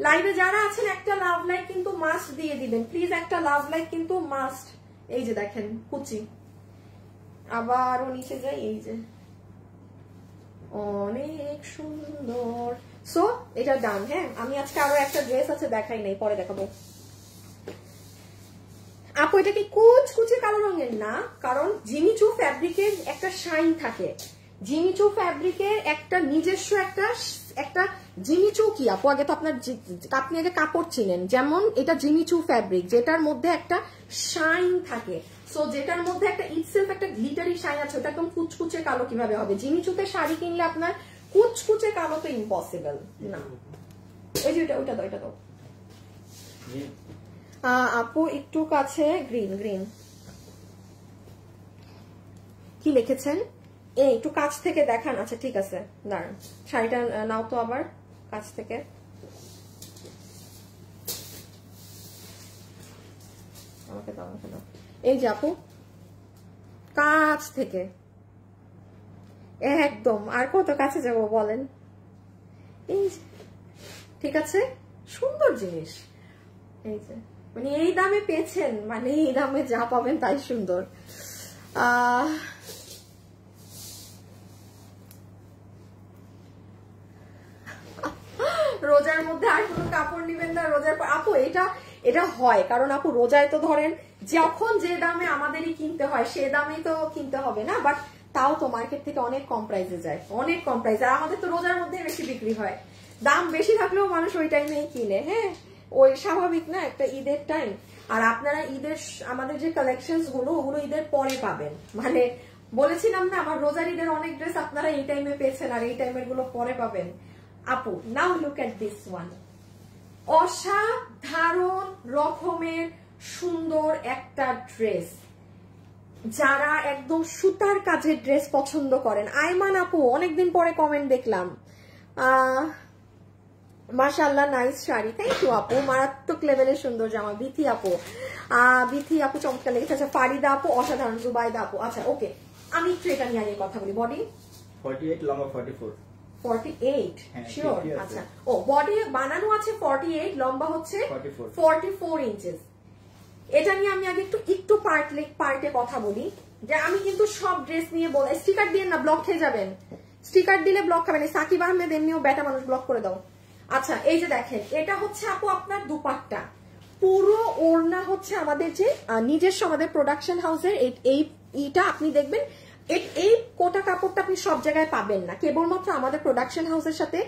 লাইভে যারা আছেন একটা লাভ লাইক কিন্তু মাস্ট দিয়ে দিবেন প্লিজ, একটা লাভ লাইক কিন্তু মাস্ট। এই যে দেখেন কুচি, আবারও নিচে যাই, এই যে অনেক সুন্দর। সো এটা ডান। হ্যাঁ, আমি আজকে আরো একটা ড্রেস আছে দেখাই নাই, পরে দেখাবো। আপু এটা কি কুচকুচে কালো রঙের না, কারণ জিমিচু ফ্যাব্রিকের একটা শাইন থাকে, জিমিচু ফ্যাব্রিকের একটা নিজস্ব একটা জিমিচু কি আপু, আগে তো আপনি আগে কাপড় চিনেন, যেমন এটা জিমিচু ফ্যাব্রিক যেটার মধ্যে একটা শাইন থাকে। সো যেটার মধ্যে একটা ইটসেলফ একটা গ্লিটারি শাইন আছে, ওটা একদম কুচকুচে কালো কিভাবে হবে? জিমিচুতে শাড়ি কিনলে আপনার কুচকুচে কালো তো ইম্পসিবল না। ওই যে ওইটা তো আপু একটু কাছে, গ্রিন কি লিখেছেন? একটু কাছ থেকে দেখান। আচ্ছা ঠিক আছে, দাঁড়ান, শাড়িটা নাও তো আবার কাছ থেকে। আমাকে দাও। এই যে আপু কাছ থেকে একদম, আর কত কাছে যাবো বলেন? এই ঠিক আছে, সুন্দর জিনিস। এই যে মানে এই দামে পেয়েছেন, মানে এই দামে যা পাবেন তাই সুন্দর। রোজার মধ্যে আর কোনো কাপড় নিবেন না রোজার পর আপু। এটা হয় কারণ আপু রোজায় তো ধরেন যখন যে দামে আমাদেরই কিনতে হয় সে দামেই তো কিনতে হবে না, বাট তাও তো মার্কেট থেকে অনেক কম প্রাইসে যায়, অনেক কম প্রাইসে। আর আমাদের তো রোজার মধ্যে বেশি বিক্রি হয়, দাম বেশি থাকলেও মানুষ ওই টাইমেই কিনে। হ্যাঁ, ওই স্বাভাবিক না, একটা ঈদের টাইম। আর আপনারা ঈদের আমাদের যে কালেকশন গুলো ওগুলো ঈদের পরে পাবেন, মানে বলেছিলাম না আমার রোজার ঈদের অনেক ড্রেস আপনারা এই টাইমে পেয়েছেন আর এই টাইমের গুলো পরে পাবেন। আপু নাও লুক এট দিস ওয়ান, অসাধারণ রকমের সুন্দর একটা ড্রেস। যারা একদম সুতার কাজের ড্রেস পছন্দ করেন, আইমান আপু অনেকদিন পরে কমেন্ট দেখলাম, মাশাআল্লাহ নাইস শাড়ি, থ্যাংক ইউ আপু, মারাত্মক লেভেলের সুন্দর জামা। বিথি আপু চমৎকার লেগেছে। আচ্ছা ফারিদা আপু অসাধারণ, জুবাইদা আপু। আচ্ছা ওকে, আমি একটু এটা নিয়ে আগে কথা বলি। বডি 48, লম্বা 44, 48 হ্যাঁ, শিওর? 50 আছে। আচ্ছা, ও বডি বানানো আছে 48, লম্বা হচ্ছে 44 ইঞ্চেস। এটা নিয়ে আমি আগে একটু পার্টে কথা বলি, যে আমি কিন্তু সব ড্রেস নিয়ে বল, স্টিকার দিয়ে না, ব্লক খেয়ে যাবেন, স্টিকার দিলে ব্লক খাবেন। সাকিব আহমেদ এমনিও বেটা মানুষ, ব্লক করে দাও। আচ্ছা, এই যে দেখেন, এটা হচ্ছে আপু আপনার দুপাট্টা, পুরো ওড়না হচ্ছে আমাদের যে নিজস্ব আমাদের প্রোডাকশন হাউসের। এইটা আপনি দেখবেন, এই কোটা কাপড়টা আপনি সব জায়গায় পাবেন না, কেবলমাত্র আমাদের প্রোডাকশন হাউসের সাথে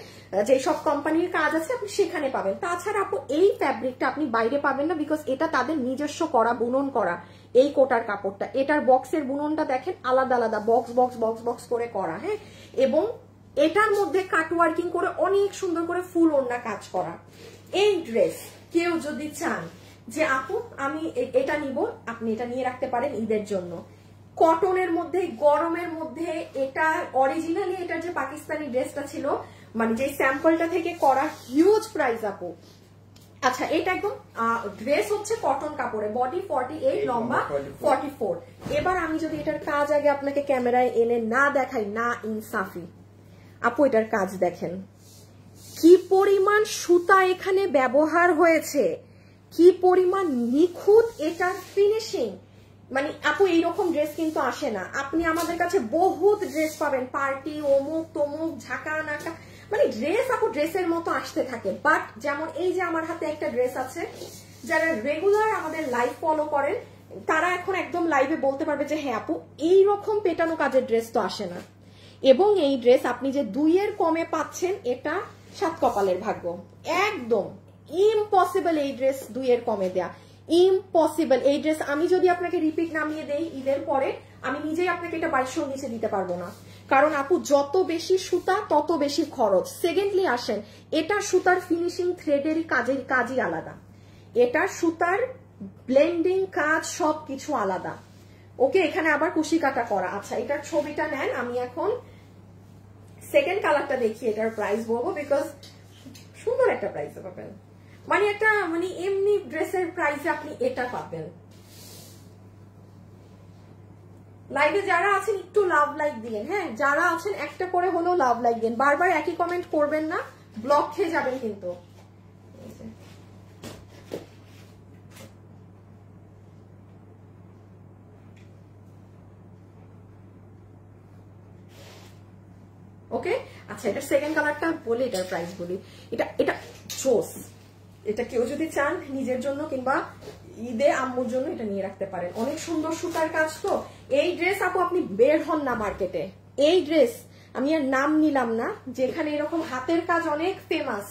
যে সব কোম্পানির কাজ আছে আপনি সেখানে পাবেন। তাছাড়া আপু এই ফ্যাব্রিকটা আপনি বাইরে পাবেন না, বিকজ এটা তাদের নিজস্ব করা, বুনন করা এই কোটার কাপড়টা। এটার বক্সের বুননটা দেখেন আলাদা আলাদা, বক্স বক্স বক্স বক্স করে করা, হ্যাঁ, এবং এটার মধ্যে কাট ওয়ার্কিং করে অনেক সুন্দর করে ফুল ওড়না কাজ করা। এই ড্রেস কেউ যদি চান যে আপু আমি এটা নিব, আপনি এটা নিয়ে রাখতে পারেন ঈদের জন্য। কটনের মধ্যে, গরমের মধ্যে, এটা অরিজিনালি এটার যে পাকিস্তানি ড্রেসটা ছিল, মানে যে স্যাম্পলটা থেকে করা, হিউজ প্রাইস আপু। আচ্ছা, এটা একদম ড্রেস হচ্ছে কটন কাপড়ে, বডি 48, লম্বা 44। এবার আমি যদি এটার কাজ আগে আপনাকে ক্যামেরায় এনে না দেখাই, না ইনসাফি আপু, এটার কাজ দেখেন কি পরিমাণ সুতা এখানে ব্যবহার হয়েছে, কি পরিমাণ নিখুঁত এটার ফিনিশিং। মানে আপু এইরকম ড্রেস কিন্তু আসে না, আপনি আমাদের কাছে বহুত ড্রেস পাবেন, পার্টি, অমুক তমুক, ঝাঁকা নাকা, মানে ড্রেস আপু ড্রেসের মতো আসতে থাকে। বাট যেমন এই যে আমার হাতে একটা ড্রেস আছে, যারা রেগুলার আমাদের লাইভ ফলো করেন তারা এখন একদম লাইভে বলতে পারবে যে হ্যাঁ আপু এইরকম পেটানো কাজের ড্রেস তো আসে না। এবং এই ড্রেস আপনি যে 2 কমে পাচ্ছেন, এটা 7 কপালের ভাগ্য। একদম ইম্পসিবল এই ড্রেস 2 কমে দেয়া, ইম্পসিবল। এই ড্রেস আমি যদি আপনাকে রিপিট নামিয়ে দেই ঈদের পরে, আমি নিজেই আপনাকে এটা 2200 নিচে দিতে পারবো না, কারণ আপু যত বেশি সুতা তত বেশি খরচ। সেকেন্ডলি আসেন, এটা সুতার ফিনিশিং, থ্রেডের কাজই আলাদা, এটা সুতার ব্লেন্ডিং কাজ সবকিছু আলাদা। ওকে, এখানে আবার কুশি কাটা করা। আচ্ছা, এটার ছবিটা নেন, আমি এখন সেকেন্ড কালারটা দেখি, এটার প্রাইস বলবো, বিকজ সুন্দর একটা প্রাইস পাবেন, মানে একটা মানে এমনি ড্রেসের প্রাইসে আপনি এটা পাবেন। লাইভে যারা আছেন একটু লাভ লাইক দিন, হ্যাঁ, যারা আছেন একটা করে হলেও লাভ লাইক দিন, বারবার একই কমেন্ট করবেন না, ব্লক খেয়ে যাবেন কিন্তু। ওকে, আচ্ছা, এটা সেকেন্ড কালারটা বলি, এটার প্রাইস বলি। এটা জোস, এটা কেউ যদি চান নিজের জন্য কিংবা ঈদে আম্মুর জন্য এটা নিয়ে রাখতে পারেন। অনেক সুন্দর সুতার কাজ তো। এই ড্রেস আপু আপনি বের হন না মার্কেটে, এই ড্রেস আমি আর নাম নিলাম না, যেখানে এরকম হাতের কাজ অনেক ফেমাস,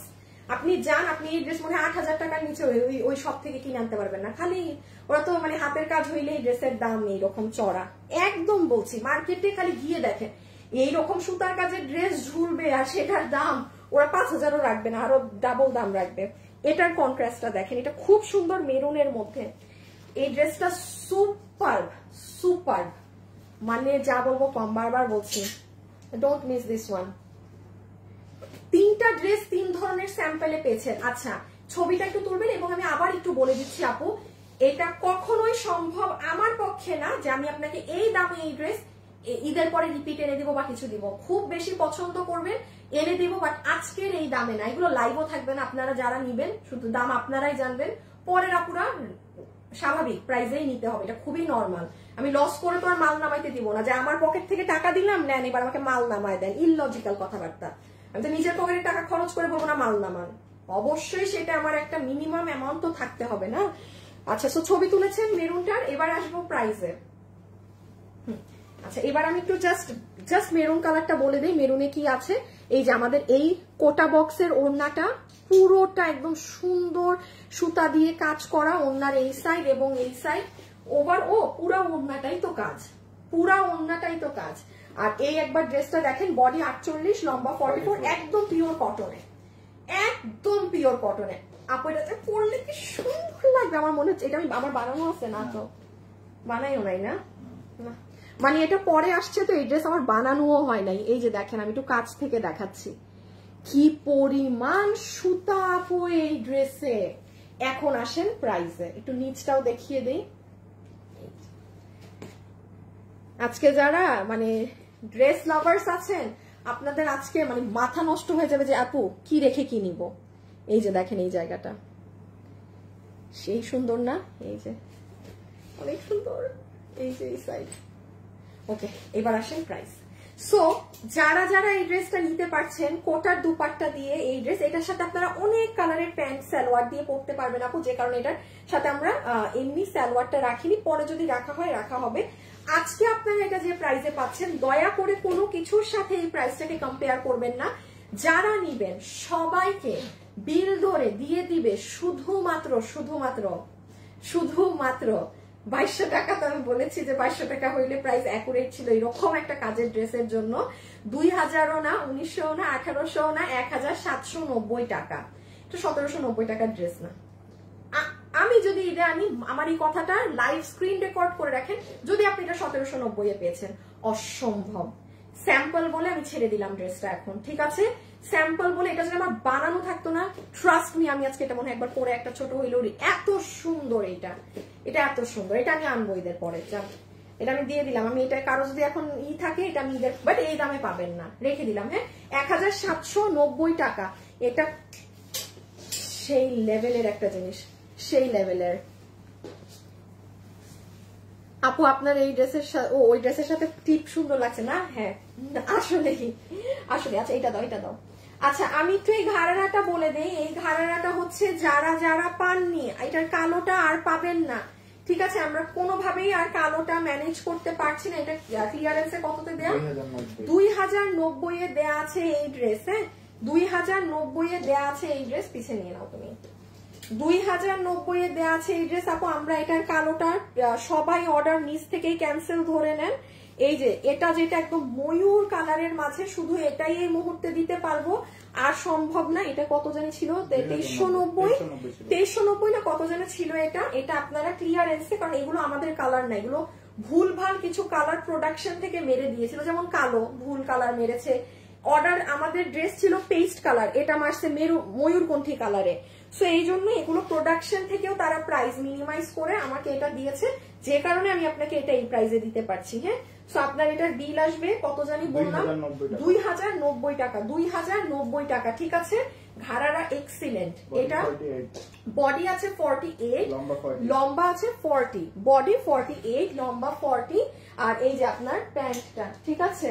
আপনি যান, আপনি এই ড্রেস মনে হয় 8000 টাকার নিচে ওই সব থেকে কিনে আনতে পারবেন না। খালি ওরা তো মানে হাতের কাজ হইলে এই ড্রেসের দাম এইরকম চড়া, একদম বলছি, মার্কেটে খালি গিয়ে দেখেন এইরকম সুতার কাজের ড্রেস ঝুলবে, আর সেটার দাম ওরা 5000ও রাখবে না, আরো ডাবল দাম রাখবে। এটার কন্ট্রাস্টটা দেখেন, এটা খুব সুন্দর মেরুনের মধ্যে। এই ড্রেসটা সুপার সুপার, মানে যা বলবো কম, বারবার বলছি, ডোন্ট মিস দিস ওয়ান। 3টা ড্রেস 3 ধরনের স্যাম্পলে পেয়েছেন। আচ্ছা, ছবিটা একটু তুলবেন, এবং আমি আবার একটু বলে দিচ্ছি আপু, এটা কখনোই সম্ভব আমার পক্ষে না যে আমি আপনাকে এই দামে এই ড্রেস ঈদের পরে রিপিট এনে দিব বা কিছু দিব, খুব বেশি পছন্দ করবেন এনে দিব, বাট আজকের এই দামে না। এগুলো লাইভও থাকবে না, আপনারা যারা নিবেন শুধু দাম আপনারাই জানবেন, পরের আপুরা স্বাভাবিক প্রাইসেই নিতে হবে, এটা খুবই নর্মাল। আমি লস করে তো আর মাল নামাইতে দিব না, যে আমার পকেট থেকে টাকা দিলাম নেন এবার আমাকে মাল নামায় দেন, ইললজিক্যাল কথাবার্তা। আমি তো নিজের পকেটে টাকা খরচ করে বলবো না মাল নামান, অবশ্যই সেটা আমার একটা মিনিমাম অ্যামাউন্ট তো থাকতে হবে না। আচ্ছা, সো ছবি তুলেছেন মেরুনটার, এবার আসবো প্রাইসে। আচ্ছা, এবার আমি একটু জাস্ট মেরুন কালারটা বলে দিই, মেরুনে কি আছে। এই যে আমাদের এই কোটা বক্সের ওড়নাটা পুরোটা একদম সুন্দর সুতা দিয়ে কাজ করা, ওড়নার এই সাইড এবং এই সাইড ওভার, পুরা ওড়নাটাই তো কাজ, পুরা ওড়নাটাই তো কাজ। আর এই একবার ড্রেসটা দেখেন, বডি 48, লম্বা 44, একদম পিওর কটনে, একদম পিওর কটনে। আপু এটা পরলে কি সুন্দর লাগবে, আমার মনে হচ্ছে এটা আমি আমার বানানো আছে না, তো বানাইও নাই না, মানে এটা পরে আসছে তো, এই ড্রেস আমার বানানোও হয় নাই। এই যে দেখেন, আমি একটু কাছ থেকে দেখাচ্ছি কি পরিমাণ সুতা আপু এই ড্রেসে। এখন আসেন প্রাইসে, একটু নিচটাও দেখিয়ে দেই। আজকে যারা মানে ড্রেস লাভার্স আছেন, আপনাদের আজকে মানে মাথা নষ্ট হয়ে যাবে যে আপু কি রেখে কি নিব। এই যে দেখেন এই জায়গাটা সেই সুন্দর না, এই যে অনেক সুন্দর, এই যে এই সাইড। ওকে, এবার আসেন প্রাইস। সো যারা যারা এই ড্রেসটা নিতে পারছেন, কোটার দুপাট্টা দিয়ে এই ড্রেস, এটার সাথে আপনারা অনেক কালারের প্যান্ট সালোয়ার দিয়ে পরতে পারবেন আপু, যে কারণে এটার সাথে আমরা এমনি সালোয়ারটা রাখিনি, পরে যদি রাখা হয় রাখা হবে। আজকে আপনারা এটা যে প্রাইসে পাচ্ছেন, দয়া করে কোনো কিছুর সাথে এই প্রাইসটাকে কম্পেয়ার করবেন না। যারা নিবেন সবাইকে বিল ধরে দিয়ে দিবে শুধুমাত্র 2200 টাকা। তো আমি বলেছি যে 2200 টাকা হইলে প্রাইস অ্যাকুরেট ছিল এরকম একটা কাজের ড্রেসের জন্য। 2000ও না, 1900ও না, 1800ও না, 1790 টাকা। এটা 1790 টাকার ড্রেস না। আমি যদি এটা আনি, আমার এই কথাটা লাইভ স্ক্রিন রেকর্ড করে রাখেন, যদি আপনি এটা 1790 এ পেয়েছেন, অসম্ভব। স্যাম্পল বলে আমি ছেড়ে দিলাম ড্রেসটা এখন, ঠিক আছে? স্যাম্পল বলে এটা যদি আমার বানানো থাকতো না, ট্রাস্ট মি, আমি আজকে এটা মনে হয় একবার পরে একটা ছোট হইলো। এত সুন্দর এটা এত সুন্দর, এটা আমি আনবো ঈদের পরে। এটা আমি দিয়ে দিলাম। আমি এটা কারো যদি এখন থাকে, এটা আমি ঈদের, বাট এই দামে পাবেন না, রেখে দিলাম। হ্যাঁ, 1790 টাকা। এটা সেই লেভেলের একটা জিনিস, সেই লেভেলের। আপু আপনার এই ড্রেসের সাথে, ওই ড্রেসের সাথে টিপ সুন্দর লাগছে না? হ্যাঁ আসলে আচ্ছা এটা দাও। আচ্ছা আমি একটু এই ঘাড়াটা বলে দেই। এই ঘাড়াটা হচ্ছে যারা যারা পাননি, এটার কালোটা আর পাবেন না, ঠিক আছে? আমরা কোনোভাবেই আর কালোটা ম্যানেজ করতে পারছি না। এটা ক্লিয়ারেন্সে কততে দেয়া? 2090 এ দেয়া আছে এই ড্রেস। হ্যাঁ, 2090 এ দেয়া আছে এই ড্রেস। পিছে নিয়ে নাও তুমি। 2090 এ দেয়া আছে এই ড্রেস। আপু আমরা এটার কালোটা সবাই অর্ডার নিচ থেকেই ক্যান্সেল ধরে নেন। এই যে এটা যেটা একদম ময়ূর কালারের মাঝে, শুধু এটাই এই মুহূর্তে দিতে পারবো, আর সম্ভব না। এটা কত জানি ছিল? 2390 না কত জানি ছিল এটা। এটা আপনারা ক্লিয়ারেন্সে, কারণ এগুলো আমাদের কালার না, এগুলো ভুলভাল কিছু কালার প্রোডাকশন থেকে মেরে দিয়েছিল, যেমন কালো ভুল কালার মেরেছে। অর্ডার আমাদের ড্রেস ছিল পেস্ট কালার, এটা মারছে ময়ূরকণ্ঠী কালারে। সো এই জন্য এগুলো প্রোডাকশন থেকেও তারা প্রাইস মিনিমাইজ করে আমাকে এটা দিয়েছে, যে কারণে আমি আপনাকে এটা এই প্রাইসে দিতে পারছি। হ্যাঁ, সো আপনার এটার বিল আসবে কত জানি বললাম? 2090 টাকা। 2090 টাকা, ঠিক আছে? ঘাড়ারা এক্সিলেন্ট। এটা বডি আছে 48, লম্বা আছে 40, বডি 48, লম্বা 40। আর এই যে আপনার প্যান্টটা, ঠিক আছে?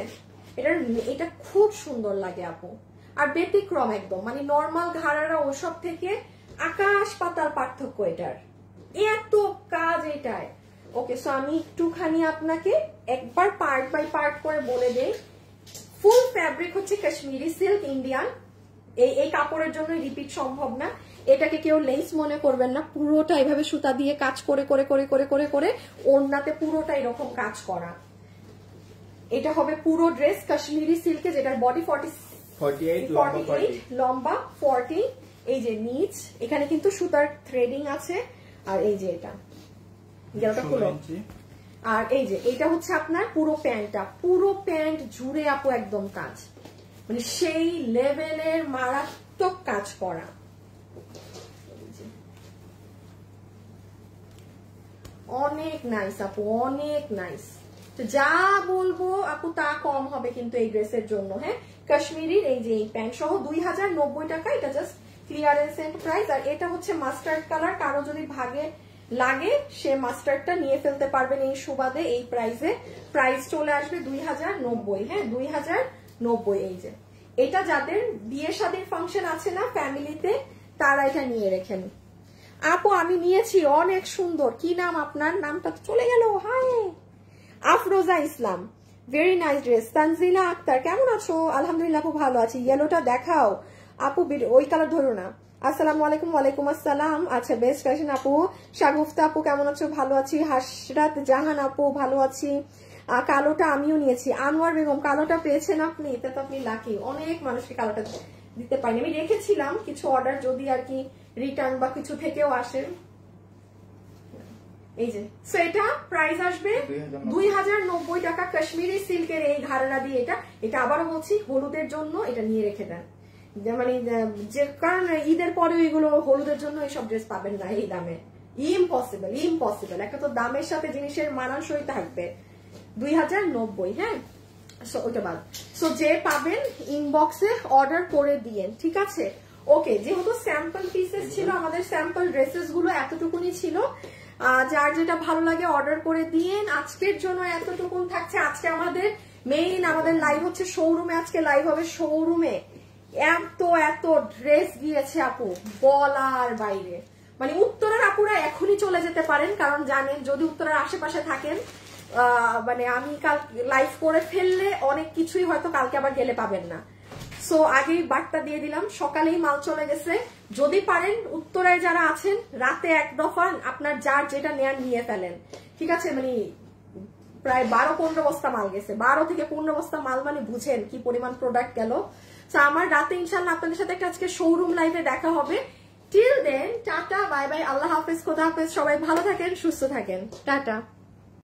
এটা খুব সুন্দর লাগে আপু, আর ব্যতিক্রম একদম, মানে নর্মাল ঘাড়ারা ওসব থেকে আকাশ পাতাল পার্থক্য এটার, এত কাজ এটায়। ওকে, সো আমি একটুখানি আপনাকে একবার পার্ট বাই পার্ট করে বলে দেই। ফুল ফ্যাব্রিক হচ্ছে কাশ্মীরি সিল্ক ইন্ডিয়ান। এই কাপড়ের জন্য রিপিট সম্ভব না। এটাকে কেউ লেস মনে করবেন না, পুরোটা এইভাবে সুতা দিয়ে কাজ করে করে করে করে করে করে ওড়নাতে পুরোটা এরকম কাজ করা। এটা হবে পুরো ড্রেস কাশ্মীরি সিল্কে, যেটার বডি 48, লম্বা 40। এই যে নিচ, এখানে কিন্তু সুতার থ্রেডিং আছে। আর এই যে এটা খুলো। আর এই যে এটা হচ্ছে আপনার পুরো প্যান্টটা, পুরো প্যান্ট জুড়ে আপু একদম কাজ, মানে সেই লেভেলের মারাত্মক কাজ করা। অনেক নাইস আপু, অনেক নাইস। তো যা বলবো আপু তা কম হবে কিন্তু এই ড্রেসের জন্য। হ্যাঁ, কাশ্মীরির এই যে এই প্যান্ট সহ 2090 টাকা। এটা জাস্ট ক্লিয়ারেন্স প্রাইস। আর এটা হচ্ছে মাস্টার্ড কালার, কারো যদি ভাগে লাগে সে মাস্টার্ডটা নিয়ে ফেলতে পারবেন এই সুবাদে, এই প্রাইসে। প্রাইস চলে আসবে 2090। হ্যাঁ, 2090। এই যে এটা যাদের বিয়ে শাদীর ফাংশন আছে না ফ্যামিলিতে, তারা এটা নিয়ে রেখেন। আপু আমি নিয়েছি, অনেক সুন্দর। কি নাম আপনার? নামটা চলে গেল। Hi, Afroza Islam, very nice dress. Tanjila Akter, কেমন আছো? আলহামদুলিল্লাহ আপু ভালো আছি। ইয়েলোটা দেখাও আপু, ওই কালার ধরো না। আসসালামু আলাইকুম। ওয়ালাইকুম আসসালাম। আচ্ছা, বেস্ট ফ্যাশন আপু। শাগুফতা আপু কেমন আছো? ভালো আছি। হাসরাত জাহান আপু ভালো আছি। কালোটা আমিও নিয়েছি। আনোয়ার বেগম, কালোটা পেয়েছেন আপনি? এটা তো আপনি লাকি। অনেক মানুষকে কালোটা দিতে পারিনি, আমি রেখেছিলাম কিছু অর্ডার, যদি আর কি রিটার্ন বা কিছু থেকেও আসে। এই যে, সো এটা প্রাইস আসবে 2090 টাকা। কাশ্মীরি সিল্কের এই ঘাড়া দিয়ে এটা আবারও বলছি, হলুদের জন্য এটা নিয়ে রেখে দেন। মানে যে কারণ ঈদের পরে এগুলো হলুদের জন্য এইসব ড্রেস পাবেন না এই দামে। ইম্পসিবল। একটা তো দামের সাথে জিনিসের মানানসই থাকবে। 2090। হ্যাঁ, ওইটা বাদ। সো যে পাবেন ইনবক্সে অর্ডার করে দিয়েন, ঠিক আছে? ওকে, যেহেতু স্যাম্পল পিসেস ছিল আমাদের, স্যাম্পল ড্রেসেস গুলো এতটুকুনি ছিল, যার যেটা ভালো লাগে অর্ডার করে দিয়েন। আজকের জন্য এতটুকুন থাকছে। আজকে আমাদের মেইন আমাদের লাইভ হচ্ছে শোরুমে, আজকে লাইভ হবে শোরুমে। এত এত ড্রেস গিয়েছে আপু, বলার বাইরে। মানে উত্তরার আপুরা এখনই চলে যেতে পারেন, কারণ জানেন যদি উত্তরার আশেপাশে থাকেন, মানে আমি কাল লাইভ করে ফেললে অনেক কিছুই হয়তো কালকে আবার গেলে পাবেন না। সো আগেই বার্তা দিয়ে দিলাম, সকালেই মাল চলে গেছে। যদি পারেন উত্তরায় যারা আছেন, রাতে এক দফা আপনার যার যেটা নেয়ার নিয়ে ফেলেন, ঠিক আছে? মানে প্রায় 12-15 বস্তা মাল গেছে, 12 থেকে 15 বস্তা মাল, মানে বুঝেন কি পরিমাণ প্রোডাক্ট গেল। তো আমার রাতে ইনশাল্লাহ আপনাদের সাথে একটা আজকে শোরুম লাইভে দেখা হবে। Till then tata, bye bye, আল্লাহ হাফেজ, খোদা হাফেজ, সবাই ভালো থাকেন, সুস্থ থাকেন, টাটা।